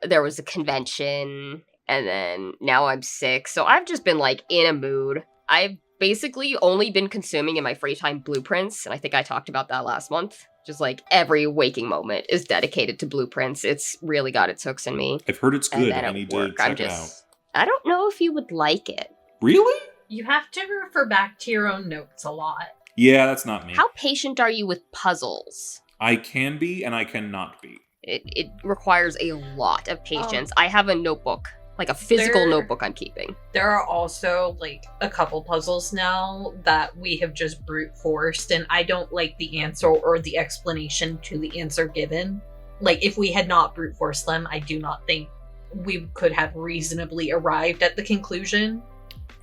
there was a convention, and then now I'm sick. So I've just been in a mood. I've basically only been consuming in my free time blueprints, and I think I talked about that last month. Just every waking moment is dedicated to blueprints. It's really got its hooks in me. I've heard it's good. And I need to check it out. I don't know if you would like it. Really? You have to refer back to your own notes a lot. Yeah, that's not me. How patient are you with puzzles? I can be and I cannot be. It requires a lot of patience. I have a notebook, a physical notebook I'm keeping. There are also a couple puzzles now that we have just brute forced, and I don't like the answer or the explanation to the answer given. If we had not brute forced them, I do not think we could have reasonably arrived at the conclusion.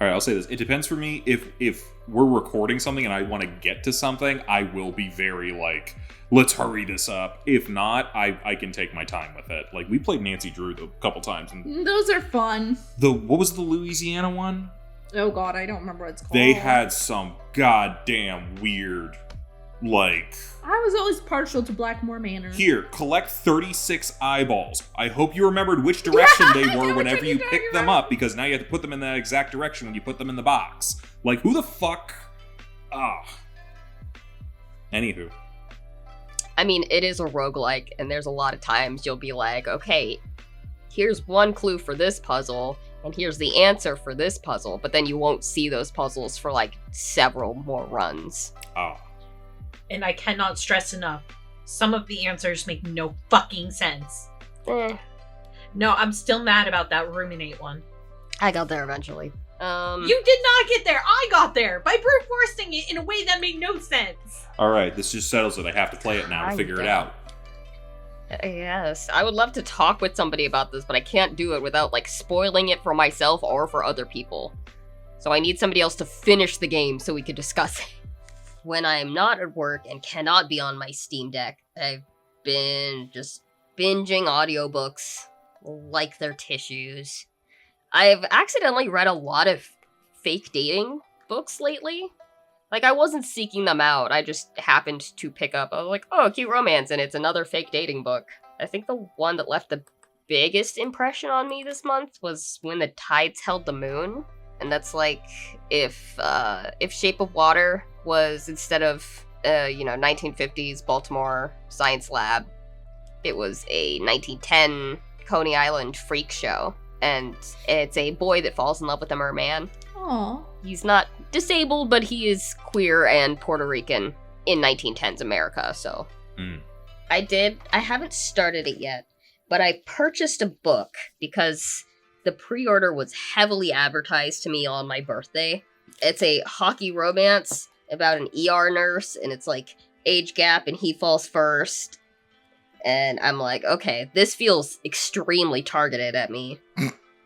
All right, I'll say this. It depends for me. If we're recording something and I want to get to something, I will be very let's hurry this up. If not, I can take my time with it. We played Nancy Drew a couple times. And Those are fun. what was the Louisiana one? Oh god, I don't remember what it's called. They had some goddamn weird, I was always partial to Blackmore Manor. Here, collect 36 eyeballs. I hope you remembered which direction they were whenever you picked them up, because now you have to put them in that exact direction when you put them in the box. Who the fuck? Anywho. I mean, it is a roguelike, and there's a lot of times you'll be okay, here's one clue for this puzzle, and here's the answer for this puzzle, but then you won't see those puzzles for several more runs. Oh. And I cannot stress enough, some of the answers make no fucking sense. No, I'm still mad about that ruminate one. I got there eventually. You did not get there! I got there! By brute forcing it in a way that made no sense! Alright, this just settles it. I have to play it now to figure it out. Yes, I would love to talk with somebody about this, but I can't do it without spoiling it for myself or for other people. So I need somebody else to finish the game so we could discuss it. When I'm not at work and cannot be on my Steam Deck, I've been just binging audiobooks like they're tissues. I've accidentally read a lot of fake dating books lately. I wasn't seeking them out, I just happened to pick up, cute romance, and it's another fake dating book. I think the one that left the biggest impression on me this month was When the Tides Held the Moon. And that's if Shape of Water was, instead of 1950s Baltimore science lab, it was a 1910 Coney Island freak show, and it's a boy that falls in love with a merman. Aww. He's not disabled, but he is queer and Puerto Rican in 1910s America. So I haven't started it yet, but I purchased a book because the pre-order was heavily advertised to me on my birthday. It's a hockey romance about an ER nurse, and it's age gap, and he falls first. And I'm okay, this feels extremely targeted at me.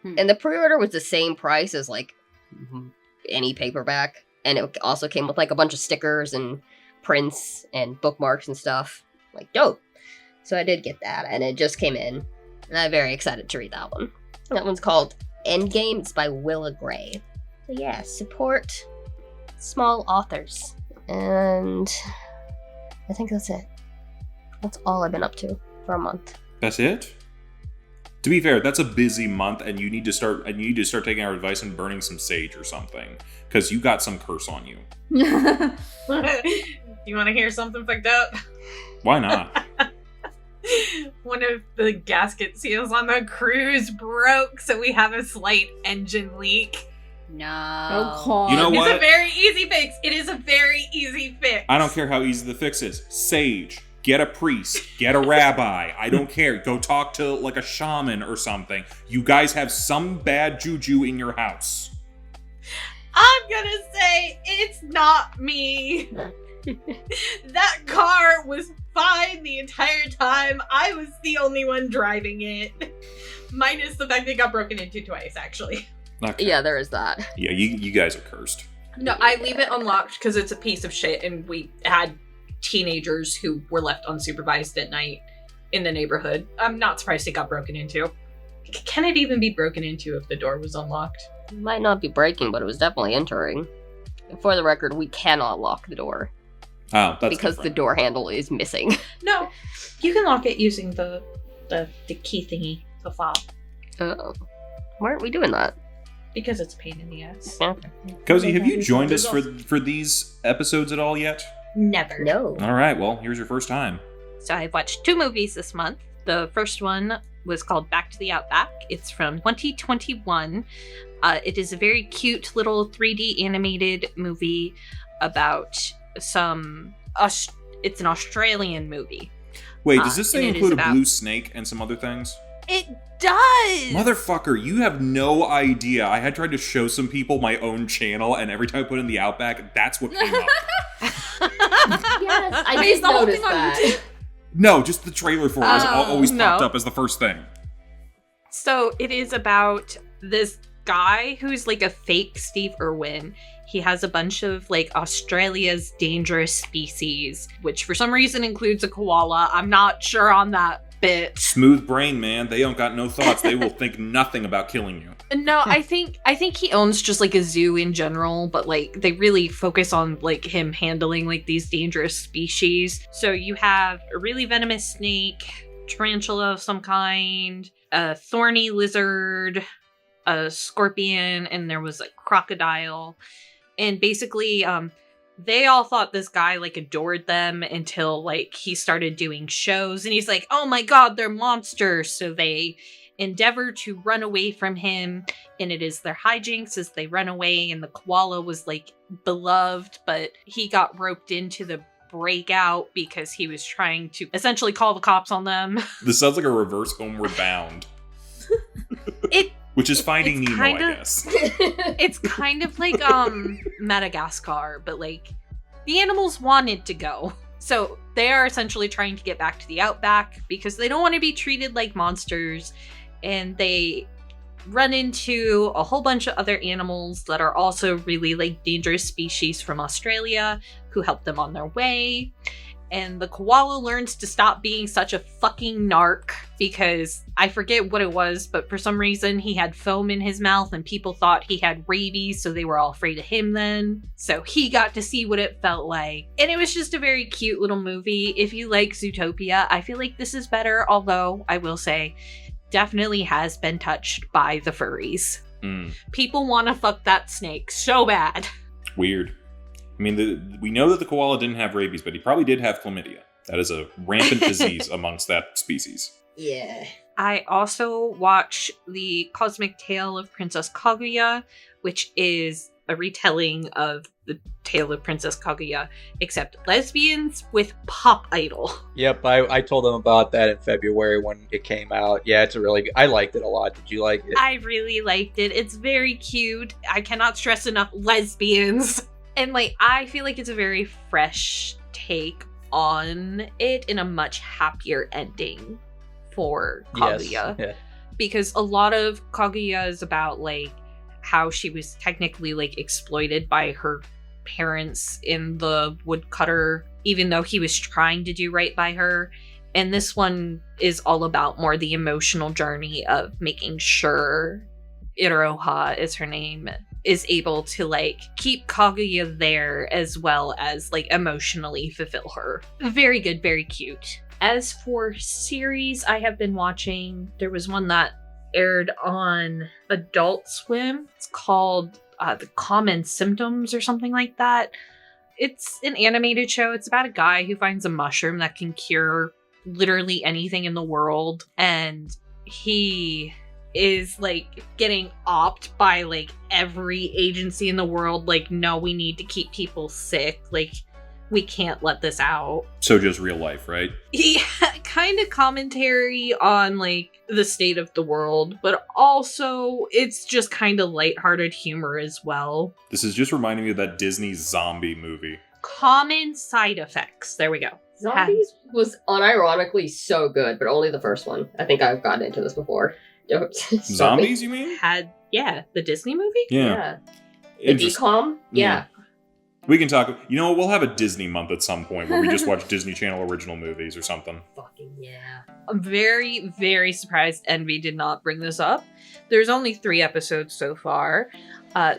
And the pre-order was the same price as any paperback. And it also came with a bunch of stickers and prints and bookmarks and stuff. Dope. So I did get that, and it just came in. And I'm very excited to read that one. That one's called Endgame. It's by Willa Gray. So yeah, support small authors. And I think that's it. That's all I've been up to for a month. That's it? To be fair, that's a busy month, and you need to start taking our advice and burning some sage or something, because you got some curse on you. You want to hear something fucked up? Why not? One of the gasket seals on the cruise broke, so we have a slight engine leak. No. Oh, God. You know It's what? a very easy fix. It is a very easy fix. I don't care how easy the fix is. Sage. Get a priest. Get a rabbi. I don't care. Go talk to like a shaman or something. You guys have some bad juju in your house. I'm gonna say it's not me. That car was fine the entire time. I was the only one driving it. Minus the fact that it got broken into twice, actually. Okay. Yeah, there is that. Yeah, you guys are cursed. No, I leave it unlocked because it's a piece of shit, and we had teenagers who were left unsupervised at night in the neighborhood. I'm not surprised it got broken into. Can it even be broken into if the door was unlocked? It might not be breaking, but it was definitely entering. For the record, we cannot lock the door Oh, that's because the different. door handle is missing. No, you can lock it using the key thingy, the fob, Oh. Why aren't we doing that? because it's a pain in the ass. Yeah. Kozi, have you joined us for these episodes at all yet? Never. No. All right, well, here's your first time. So I've watched 2 movies this month. The first one was called Back to the Outback. It's from 2021. It is a very cute little 3D animated movie about some... it's an Australian movie. Wait, does this thing and it is include a about- blue snake and some other things? It does! Motherfucker, you have no idea. I had tried to show some people my own channel, and every time I put in the Outback, that's what came up. Yes, I Wait, is did the whole notice thing on that. YouTube? No, just the trailer for it has always no. popped up as the first thing. So it is about this guy who's like a fake Steve Irwin. He has a bunch of like Australia's dangerous species, which for some reason includes a koala. I'm not sure on that bit. Smooth brain, man. They don't got no thoughts. They will think nothing about killing you. No, I think he owns just like a zoo in general, but like they really focus on like him handling like these dangerous species. So you have a really venomous snake, tarantula of some kind, a thorny lizard, a scorpion, and there was a crocodile. And basically, they all thought this guy like adored them until like he started doing shows, and he's like, "Oh my god, they're monsters!" So they endeavor to run away from him, and it is their hijinks as they run away. And the koala was like beloved, but he got roped into the breakout because he was trying to essentially call the cops on them. This sounds like a reverse Homeward Bound. Which is Finding it's Nemo, kinda- I guess. It's kind of like Madagascar, but like the animals wanted to go. So they are essentially trying to get back to the outback because they don't want to be treated like monsters, and they run into a whole bunch of other animals that are also really like dangerous species from Australia who help them on their way. And the koala learns to stop being such a fucking narc because I forget what it was, but for some reason he had foam in his mouth and people thought he had rabies, so they were all afraid of him then. So he got to see what it felt like. And it was just a very cute little movie. If you like Zootopia, I feel like this is better, although I will say definitely has been touched by the furries. People want to fuck that snake so bad. Weird. I mean, we know that the koala didn't have rabies, but he probably did have chlamydia. That is a rampant disease amongst that species. Yeah. I also watch The Cosmic Tale of Princess Kaguya, which is a retelling of the tale of Princess Kaguya, except lesbians with Pop Idol. Yep, I told them about that in February when it came out. Yeah, it's a really good. I liked it a lot. Did you like it? I really liked it. It's very cute. I cannot stress enough lesbians. And like, I feel like it's a very fresh take on it in a much happier ending for Kaguya. Yes. Yeah. Because a lot of Kaguya is about like how she was technically like exploited by her parents in the woodcutter, even though he was trying to do right by her. And this one is all about more the emotional journey of making sure Iroha is her name, is able to like keep Kaguya there as well as like emotionally fulfill her. Very good, very cute. As for series I have been watching, there was one that aired on Adult Swim. It's called The Common Symptoms or something like that. It's an animated show. It's about a guy who finds a mushroom that can cure literally anything in the world, and he is like getting opt by like every agency in the world, like, no, we need to keep people sick, like we can't let this out. So just real life, right? Yeah, kind of commentary on like the state of the world, but also it's just kind of lighthearted humor as well. This is just reminding me of that Disney zombie movie. Common Side Effects. There we go. Zombies was unironically so good, but only the first one. I think I've gotten into this before. Don't Zombies, you mean? The Disney movie? Yeah. The DCOM? Yeah. We can talk. You know what? We'll have a Disney month at some point where we just watch Disney Channel original movies or something. Fucking yeah. I'm very, very surprised Envy did not bring this up. There's only 3 episodes so far.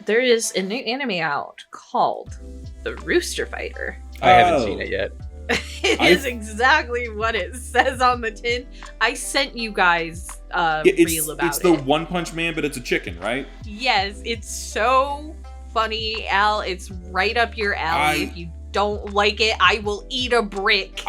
There is a new anime out called The Rooster Fighter. I haven't seen it yet. It is exactly what it says on the tin. I sent you guys a reel about it. It's the One Punch Man, but it's a chicken, right? Yes, it's so funny, Al. It's right up your alley. If you don't like it, I will eat a brick.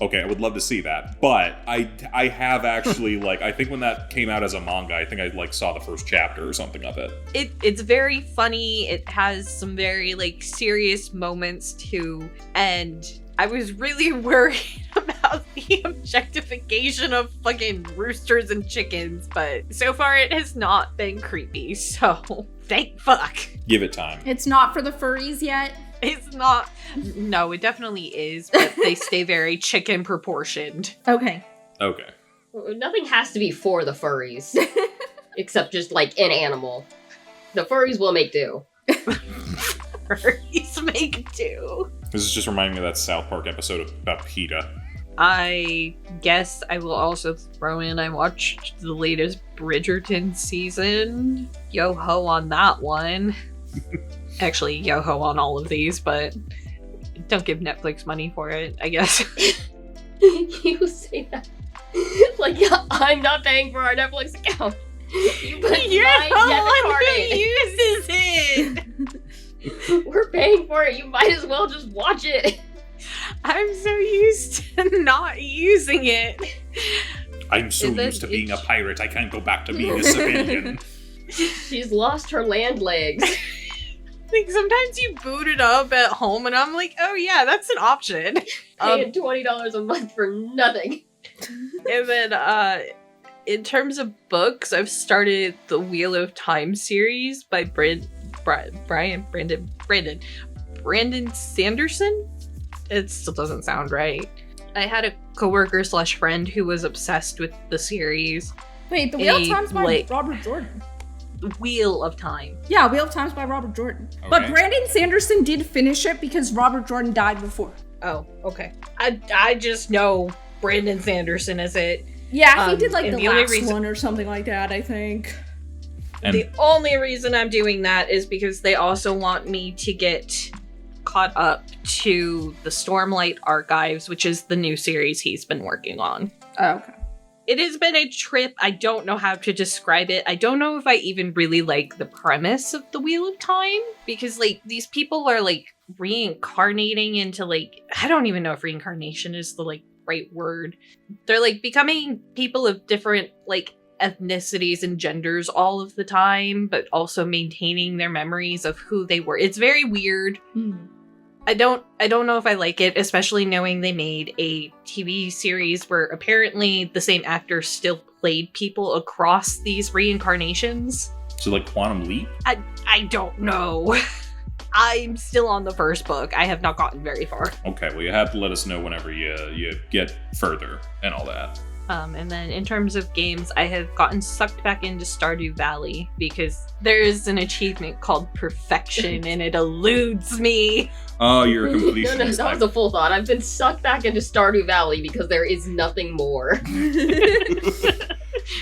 Okay, I would love to see that, but I have actually, like, I think when that came out as a manga, I think I, like, saw the first chapter or something of it. It's very funny. It has some very, like, serious moments, too, and I was really worried about the objectification of fucking roosters and chickens, but so far it has not been creepy, so thank fuck. Give it time. It's not for the furries yet? It's not. No, it definitely is, but they stay very chicken proportioned. Okay. Nothing has to be for the furries, except just like an animal. The furries will make do. Furries make do. This is just reminding me of that South Park episode about PETA. I guess I will also throw in, I watched the latest Bridgerton season. Yo-ho on that one. Actually, yo-ho on all of these, but don't give Netflix money for it, I guess. You say that like, yeah, I'm not paying for our Netflix account. You put You're my the one debit card who uses it! We're paying for it. You might as well just watch it. I'm so used to not using it. I'm so used to being a pirate, I can't go back to being a civilian. She's lost her land legs. Like, sometimes you boot it up at home and I'm like, oh yeah, that's an option. Paying $20 a month for nothing. And then, in terms of books, I've started the Wheel of Time series by Brandon Sanderson? It still doesn't sound right. I had a coworker / friend who was obsessed with the series. Wait, the Wheel of Time's by Robert Jordan. Wheel of Time. Yeah, Wheel of Time's by Robert Jordan. Okay. But Brandon Sanderson did finish it because Robert Jordan died before. Oh, okay. I just know Brandon Sanderson is it. Yeah, he did like the last reason one or something like that, I think. And the only reason I'm doing that is because they also want me to get caught up to the Stormlight Archives, which is the new series he's been working on. Oh, okay. It has been a trip. I don't know how to describe it. I don't know if I even really like the premise of the Wheel of Time, because like these people are like reincarnating into like, I don't even know if reincarnation is the like right word. They're like becoming people of different like ethnicities and genders all of the time, but also maintaining their memories of who they were. It's very weird. I don't know if I like it, especially knowing they made a TV series where apparently the same actor still played people across these reincarnations. so like Quantum Leap? I don't know. I'm still on the first book. I have not gotten very far. Okay, well you have to let us know whenever you get further and all that. And then in terms of games, I have gotten sucked back into Stardew Valley because there is an achievement called Perfection and it eludes me. Oh, you're a completionist. No, that was a full thought. I've been sucked back into Stardew Valley because there is nothing more.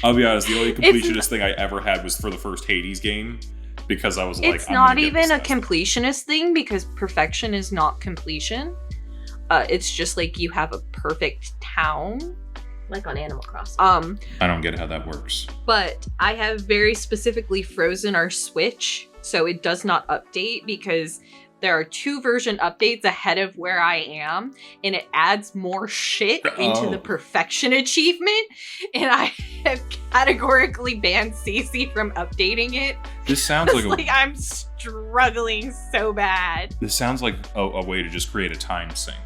I'll be honest, the only completionist thing I ever had was for the first Hades game, because I was like, it's I'm not gonna get even this a done. completionist thing, because perfection is not completion. It's just like you have a perfect town. Like on Animal Crossing. I don't get how that works. But I have very specifically frozen our Switch so it does not update, because there are 2 version updates ahead of where I am, and it adds more shit into the perfection achievement, and I have categorically banned Cece from updating it. This sounds like I'm struggling so bad. This sounds like a way to just create a time sink.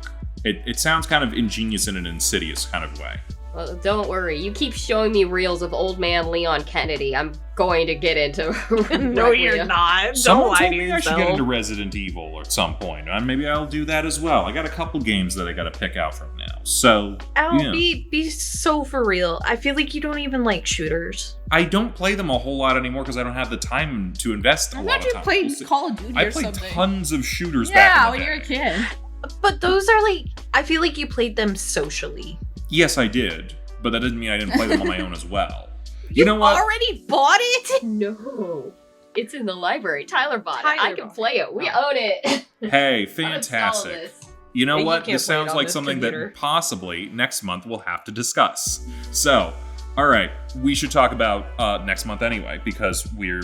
It sounds kind of ingenious in an insidious kind of way. Well, don't worry. You keep showing me reels of old man Leon Kennedy. I'm going to get into No, you're not. Someone Don't lie told to me I should yourself. get into Resident Evil at some point, and maybe I'll do that as well. I got a couple games that I got to pick out from now. So, Al, yeah. be so for real. I feel like you don't even like shooters. I don't play them a whole lot anymore because I don't have the time to invest a I lot thought of you time. played Call of Duty I or played something. tons of shooters Yeah, back in when the you were a day. kid. But those are like, I feel like you played them socially. Yes, I did, but that doesn't mean I didn't play them on my own as well. You know what? Already bought it? No. It's in the library. Tyler bought it. Tyler I can bought play it. We own it. Hey, Uninstall fantastic. this. You know Yeah, you what? can't This play it sounds on like this something computer. that possibly next month we'll have to discuss. So, all right, we should talk about next month anyway, because we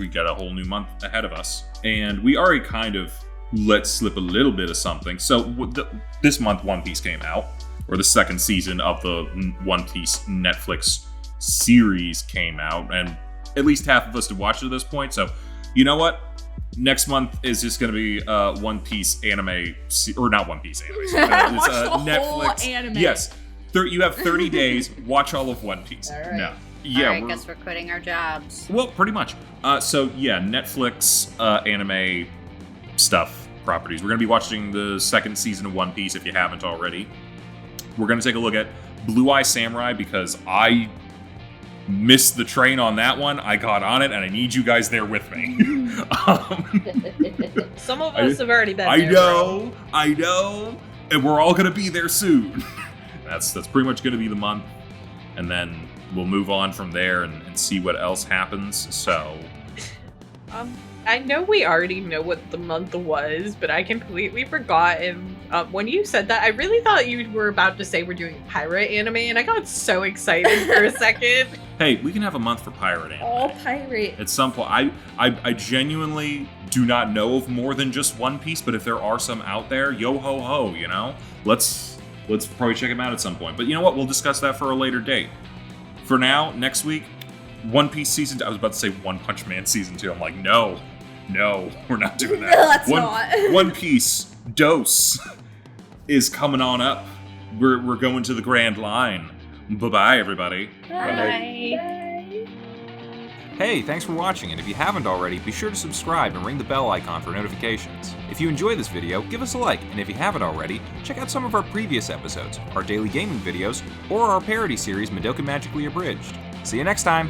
got a whole new month ahead of us, and we already kind of let slip a little bit of something. So this month, One Piece came out, or the second season of the One Piece Netflix series came out, and at least half of us have watched it at this point. So, you know what? Next month is just going to be One Piece anime, or not One Piece anime. Watch the whole anime. Yes, you have 30 days. Watch all of One Piece. All right. No, yeah, Alright, guess we're quitting our jobs. well, pretty much. So yeah, Netflix anime stuff properties. We're going to be watching the second season of One Piece if you haven't already. We're going to take a look at Blue Eye Samurai because I missed the train on that one. I got on it, and I need you guys there with me. Some of us have already been I there, know, and we're all gonna be there soon. That's pretty much gonna be the month, and then we'll move on from there and see what else happens. So, I know we already know what the month was, but I completely forgot. And when you said that, I really thought you were about to say we're doing pirate anime, and I got so excited for a second. hey, we can have a month for pirate anime. All pirate. At some point, I genuinely do not know of more than just One Piece, but if there are some out there, yo ho ho, you know, let's probably check them out at some point. But you know what? We'll discuss that for a later date. For now, next week, One Piece season. I was about to say One Punch Man season 2. I'm like, no, we're not doing that. No, that's not. One Piece Dose is coming on up. We're going to the grand line. Bye-bye, everybody. Bye. Hey, thanks for watching, and if you haven't already, be sure to subscribe and ring the bell icon for notifications. If you enjoy this video, give us a like, and if you haven't already, check out some of our previous episodes, our daily gaming videos, or our parody series Madoka Magically Abridged. See you next time!